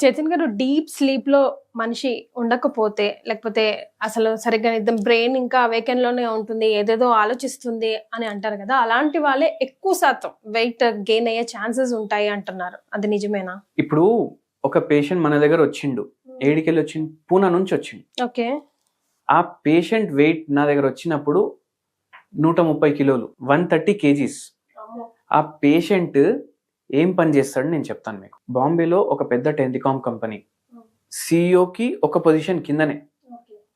చైతన్య గారు, deep sleep లో మనిషి ఉండకపోతే, లేకపోతే అసలు సరిగ్గా నిద్ర, బ్రెయిన్ ఇంకా అవేకెన్ లోనే ఉంటుంది, ఏదేదో ఆలోచిస్తుంది అని అంటారు కదా, అలాంటి వాళ్ళే ఎక్కువ శాతం వెయిట్ గెయిన్ అయ్యే ఛాన్సెస్ ఉంటాయి అంటున్నారు. అది నిజమేనా? ఇప్పుడు ఒక పేషెంట్ మన దగ్గర వచ్చిండు, ఏడికెళ్ళి వచ్చిండు, పూనా నుంచి వచ్చిండు. ఓకే. ఆ పేషెంట్ వెయిట్ నా దగ్గర వచ్చినప్పుడు 130 కిలోలు, 130 కేజీస్. ఆ పేషెంట్ ఏం పని చేస్తాడు నేను చెప్తాను మీకు. బాంబేలో ఒక పెద్ద టెలికాం కంపెనీ సిఇఓకి ఒక పొజిషన్ కిందనే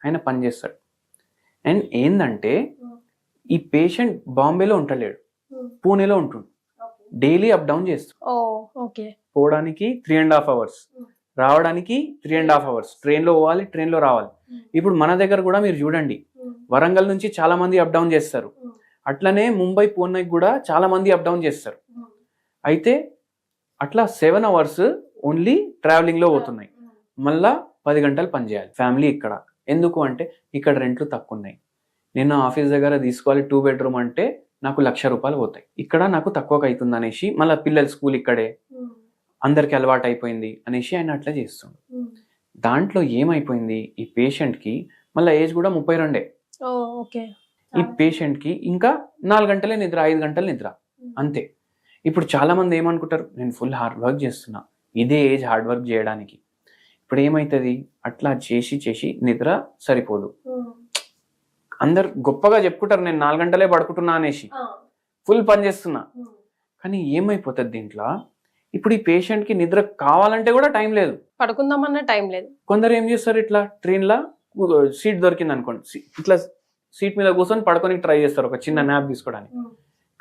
ఆయన పని చేస్తాడు. అండ్ ఏంటంటే ఈ పేషెంట్ బాంబేలో ఉంటలేడు, పూణేలో ఉంటుండు. డైలీ అప్ డౌన్ చేస్తాడు. పోవడానికి 3.5 hours, రావడానికి 3.5 hours. ట్రైన్లో పోవాలి, ట్రైన్లో రావాలి. ఇప్పుడు మన దగ్గర కూడా మీరు చూడండి, వరంగల్ నుంచి చాలా మంది అప్ డౌన్ చేస్తారు. అట్లనే ముంబై, పూణేకి కూడా చాలా మంది అప్ డౌన్ చేస్తారు. అయితే అట్లా 7 hours ఓన్లీ ట్రావెలింగ్లో పోతున్నాయి. మళ్ళా 10 గంటలు పనిచేయాలి. ఫ్యామిలీ ఇక్కడ ఎందుకు అంటే ఇక్కడ రెంట్లు తక్కువ ఉన్నాయి. నేను ఆఫీస్ దగ్గర తీసుకోవాలి 2 bedroom అంటే నాకు ₹1,00,000 పోతాయి. ఇక్కడ నాకు తక్కువగా అవుతుంది అనేసి, మళ్ళీ పిల్లల స్కూల్ ఇక్కడే, అందరికి అలవాటు అయిపోయింది అనేసి ఆయన అట్లా చేస్తుండు. దాంట్లో ఏమైపోయింది, ఈ పేషెంట్కి మళ్ళీ ఏజ్ కూడా 32. ఈ పేషెంట్కి ఇంకా 4 గంటలే నిద్ర, 5 గంటల నిద్ర అంతే. ఇప్పుడు చాలా మంది ఏమనుకుంటారు, నేను ఫుల్ హార్డ్ వర్క్ చేస్తున్నా, ఇదే ఏజ్ హార్డ్ వర్క్ చేయడానికి. ఇప్పుడు ఏమవుతుంది, అట్లా చేసి చేసి నిద్ర సరిపోదు. అందరు గొప్పగా చెప్పుకుంటారు, నేను 4 గంటలే పడుకుంటున్నా అనేసి, ఫుల్ పని చేస్తున్నా. కానీ ఏమైపోతుంది దీంట్లో, ఇప్పుడు ఈ పేషెంట్కి నిద్ర కావాలంటే కూడా టైం లేదు, పడుకుందామన్న టైం లేదు. కొందరు ఏం చేస్తారు, ఇట్లా ట్రైన్లో సీట్ దొరికింది అనుకోండి, ఇట్లా సీట్ మీద కూర్చొని పడుకొని ట్రై చేస్తారు ఒక చిన్న న్యాప్ తీసుకోవడానికి.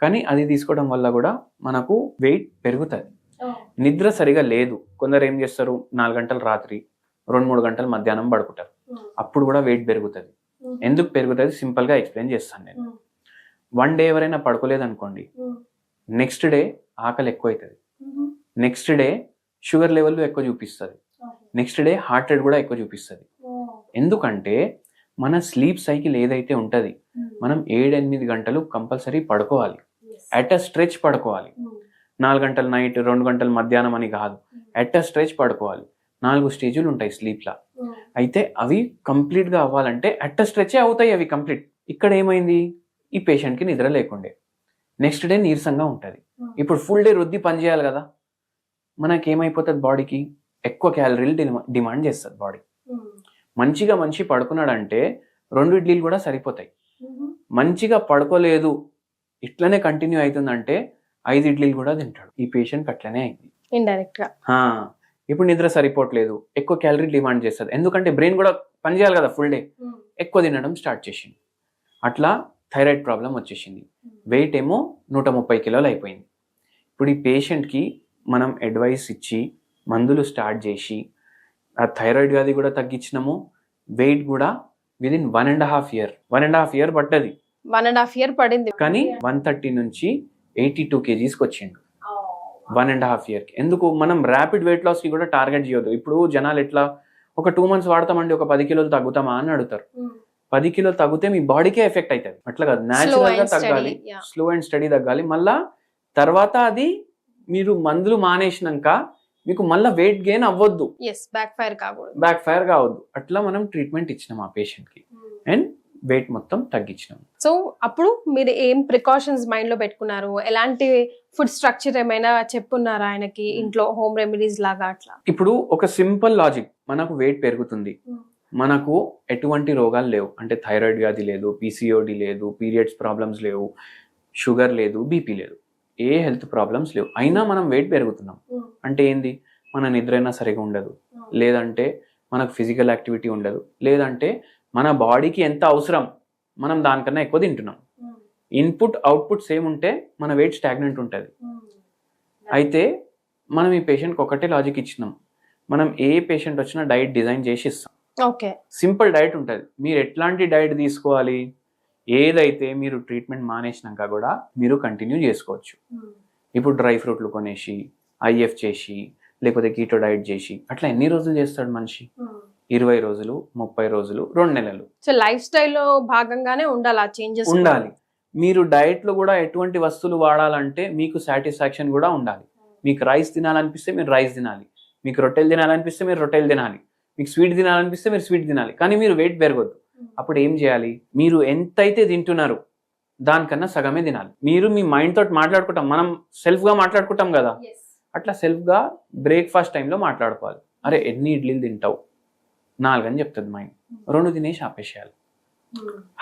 కానీ అది తీసుకోవడం వల్ల కూడా మనకు వెయిట్ పెరుగుతుంది. నిద్ర సరిగా లేదు, కొందరు ఏం చేస్తారు, 4 గంటలు రాత్రి, 2-3 గంటలు మధ్యాహ్నం పడుకుంటారు. అప్పుడు కూడా వెయిట్ పెరుగుతుంది. ఎందుకు పెరుగుతుంది సింపుల్గా ఎక్స్ప్లెయిన్ చేస్తాను నేను. 1 day ఎవరైనా పడుకోలేదు అనుకోండి, నెక్స్ట్ డే ఆకలి ఎక్కువ అవుతుంది, నెక్స్ట్ డే షుగర్ లెవెల్ ఎక్కువ చూపిస్తుంది, నెక్స్ట్ డే హార్ట్ రేట్ కూడా ఎక్కువ చూపిస్తుంది. ఎందుకంటే మన స్లీప్ సైకిల్ ఏదైతే ఉంటుంది, మనం 7-8 గంటలు కంపల్సరీ పడుకోవాలి, అట్ అ స్ట్రెచ్ పడుకోవాలి. 4 గంటలు నైట్, 2 గంటలు మధ్యాహ్నం అని కాదు, అట్ అ స్ట్రెచ్ పడుకోవాలి. 4 స్టేజులు ఉంటాయి స్లీప్లా. అయితే అవి కంప్లీట్గా అవ్వాలంటే అట్ అ స్ట్రెచే అవుతాయి అవి కంప్లీట్. ఇక్కడ ఏమైంది, ఈ పేషెంట్కి నిద్ర లేకుండే, నెక్స్ట్ డే నీరసంగా ఉంటుంది. ఇప్పుడు ఫుల్ డే రుద్ది పని చేయాలి కదా, మనకేమైపోతుంది, బాడీకి ఎక్కువ క్యాలరీలు డిమాండ్ చేస్తుంది బాడీ. మంచిగా మనిషి పడుకున్నాడంటే 2 ఇడ్లీలు కూడా సరిపోతాయి. మంచిగా పడుకోలేదు, ఇట్లనే కంటిన్యూ అవుతుందంటే 5 ఇడ్లీలు కూడా తింటాడు. ఈ పేషెంట్ అట్లనే అయింది ఇండైరెక్ట్ గా. ఇప్పుడు నిద్ర సరిపోవట్లేదు, ఎక్కువ క్యాలరీ డిమాండ్ చేస్తుంది, ఎందుకంటే బ్రెయిన్ కూడా పనిచేయాలి కదా, ఫుల్ డే ఎక్కువ తినడం స్టార్ట్ చేసింది. అట్లా థైరాయిడ్ ప్రాబ్లం వచ్చేసింది. వెయిట్ ఏమో 130 కిలోలు అయిపోయింది. ఇప్పుడు ఈ పేషెంట్కి మనం అడ్వైస్ ఇచ్చి మందులు స్టార్ట్ చేసి ఆ థైరాయిడ్ వ్యాధి కూడా తగ్గించినాము, వెయిట్ కూడా విదిన్ 1.5 year పట్టది. 1.5 year పడింది, కానీ 130 నుంచి 82 kgs వచ్చిండు 1.5 yearకి. ఎందుకు మనం ర్యాపిడ్ వెయిట్ లాస్ కి కూడా టార్గెట్ చేయొద్దు. ఇప్పుడు జనాలు ఎట్లా, ఒక 2 months వాడతామండి, ఒక 10 కిలోలు తగ్గుతామా అని అడుగుతారు. 10 కిలోలు తగ్గితే మీ బాడీకే ఎఫెక్ట్ అవుతుంది. అట్లా కాదు, న్యాచురల్ గా తగ్గాలి, స్లో అండ్ స్టడీ తగ్గాలి. మళ్ళా తర్వాత అది మీరు మందులు మానేసినాక మీకు మళ్ళీ వెయిట్ గెయిన్ అవ్వద్దు, బ్యాక్ ఫైర్ కావద్దు. అట్లా మనం ట్రీట్మెంట్ ఇచ్చినాం ఆ పేషెంట్ కి, అండ్ వెయిట్ మొత్తం తగ్గించినాం. సో అప్పుడు మీరు ఏం ప్రికాషన్స్ మైండ్ లో పెట్టుకున్నారు, ఎలాంటి ఫుడ్ స్ట్రక్చర్ ఏమైనా చెప్పున్నారా ఆయనకి ఇంట్లో, హోమ్ రెమెడీస్ లాగా అట్లా? ఇప్పుడు ఒక సింపుల్ లాజిక్, మనకు వెయిట్ పెరుగుతుంది, మనకు ఎటువంటి రోగాలు లేవు, అంటే థైరాయిడ్ వ్యాధి లేదు, పీసీఓడి లేదు, పీరియడ్స్ ప్రాబ్లమ్స్ లేవు, షుగర్ లేదు, బీపీ లేదు, ఏ హెల్త్ ప్రాబ్లమ్స్ లేవు, అయినా మనం వెయిట్ పెరుగుతున్నాం అంటే ఏంది, మన నిద్ర అయినా సరిగా ఉండదు, లేదంటే మనకు ఫిజికల్ యాక్టివిటీ ఉండదు, లేదంటే మన బాడీకి ఎంత అవసరం మనం దానికన్నా ఎక్కువ తింటున్నాం. ఇన్పుట్ అవుట్పుట్ సేమ్ ఉంటే మన వెయిట్ స్టాగ్నెంట్ ఉంటుంది. అయితే మనం ఈ పేషెంట్కి ఒకటే లాజిక్ ఇచ్చినాం, మనం ఏ పేషెంట్ వచ్చినా డైట్ డిజైన్ చేసి ఇస్తాం. సింపుల్ డైట్ ఉంటుంది, మీరు ఎట్లాంటి డైట్ తీసుకోవాలి, ఏదైతే మీరు ట్రీట్మెంట్ మానేసినాక కూడా మీరు కంటిన్యూ చేసుకోవచ్చు. ఇప్పుడు డ్రై ఫ్రూట్లు కొనేసి, ఐఎఫ్ చేసి, లేకపోతే కీటో డైట్ చేసి, అట్లా ఎన్ని రోజులు చేస్తాడు మనిషి? 20 రోజులు, 30 రోజులు, 2 నెలలు. సో లైఫ్ స్టైల్లో భాగంగానే ఉండాలి, చేంజెస్ ఉండాలి. మీరు డైట్ లో కూడా ఎటువంటి వస్తువులు వాడాలంటే మీకు సాటిస్ఫాక్షన్ కూడా ఉండాలి. మీకు రైస్ తినాలనిపిస్తే మీరు రైస్ తినాలి, మీకు రొట్టెలు తినాలనిపిస్తే మీరు రొట్టెలు తినాలి, మీకు స్వీట్ తినాలనిపిస్తే మీరు స్వీట్ తినాలి, కానీ మీరు వెయిట్ పెరగొద్దు. అప్పుడు ఏం చేయాలి, మీరు ఎంతైతే తింటున్నారు దానికన్నా సగమే తినాలి. మీరు మీ మైండ్ తోటి మాట్లాడుకుంటాం, మనం సెల్ఫ్ గా మాట్లాడుకుంటాం కదా, అట్లా సెల్ఫ్ గా బ్రేక్ఫాస్ట్ టైంలో మాట్లాడుకోవాలి. అరే ఎన్ని ఇడ్లీలు తింటావు, 4 అని చెప్తుంది మైండ్, 2 తినేసి ఆపేసేయాలి.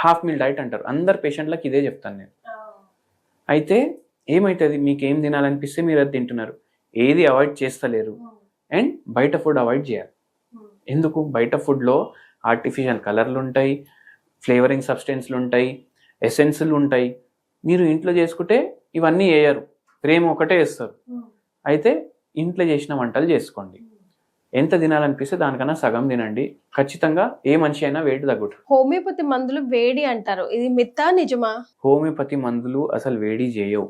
హాఫ్ మీల్ డైట్ అంటారు, అందరు పేషెంట్లకు ఇదే చెప్తాను నేను. అయితే ఏమవుతుంది, మీకు ఏం తినాలనిపిస్తే మీరు అది తింటున్నారు, ఏది అవాయిడ్ చేస్తలేరు, అండ్ బయట ఫుడ్ అవాయిడ్ చేయాలి. ఎందుకు, బయట ఫుడ్లో ఆర్టిఫిషియల్ కలర్లు ఉంటాయి, ఫ్లేవరింగ్ సబ్స్టెన్స్లు ఉంటాయి, ఎసెన్స్లు ఉంటాయి. మీరు ఇంట్లో చేసుకుంటే ఇవన్నీ వేయరు, ప్రేమ ఒకటే వేస్తారు. అయితే ఇంట్లో చేసిన వంటలు చేసుకోండి, ఎంత తినాలనిపిస్తే దానికన్నా సగం తినండి, ఖచ్చితంగా ఏ మనిషి అయినా వెయిట్ తగ్గుతుంది. హోమియోపతి మందులు వేడి అంటారు, ఇది మిత్తా నిజమా? హోమియోపతి మందులు అసలు వేడి చేయవు,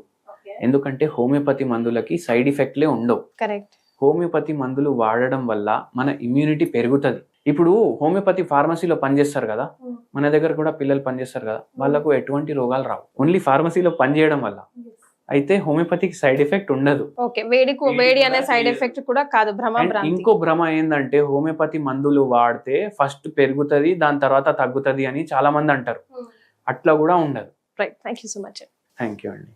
ఎందుకంటే హోమియోపతి మందులకి సైడ్ ఎఫెక్ట్లే ఉండవు. కరెక్ట్. హోమియోపతి మందులు వాడడం వల్ల మన ఇమ్యూనిటీ పెరుగుతుంది. ఇప్పుడు హోమియోపతి ఫార్మసీలో పనిచేస్తారు కదా, మన దగ్గర కూడా పిల్లలు పనిచేస్తారు కదా, వాళ్ళకు ఎటువంటి రోగాలు రావు, ఓన్లీ ఫార్మసీలో పనిచేయడం వల్ల. అయితే హోమియోపతికి సైడ్ ఎఫెక్ట్ ఉండదు. ఓకే, వేడి అనే సైడ్ ఎఫెక్ట్ కూడా కాదు, ఇంకో భ్రమ ఏంటంటే హోమియోపతి మందులు వాడితే ఫస్ట్ పెరుగుతుంది దాని తర్వాత తగ్గుతుంది అని చాలా మంది అంటారు, అట్లా కూడా ఉండదు. Right, thank you so much. Thank you అండి.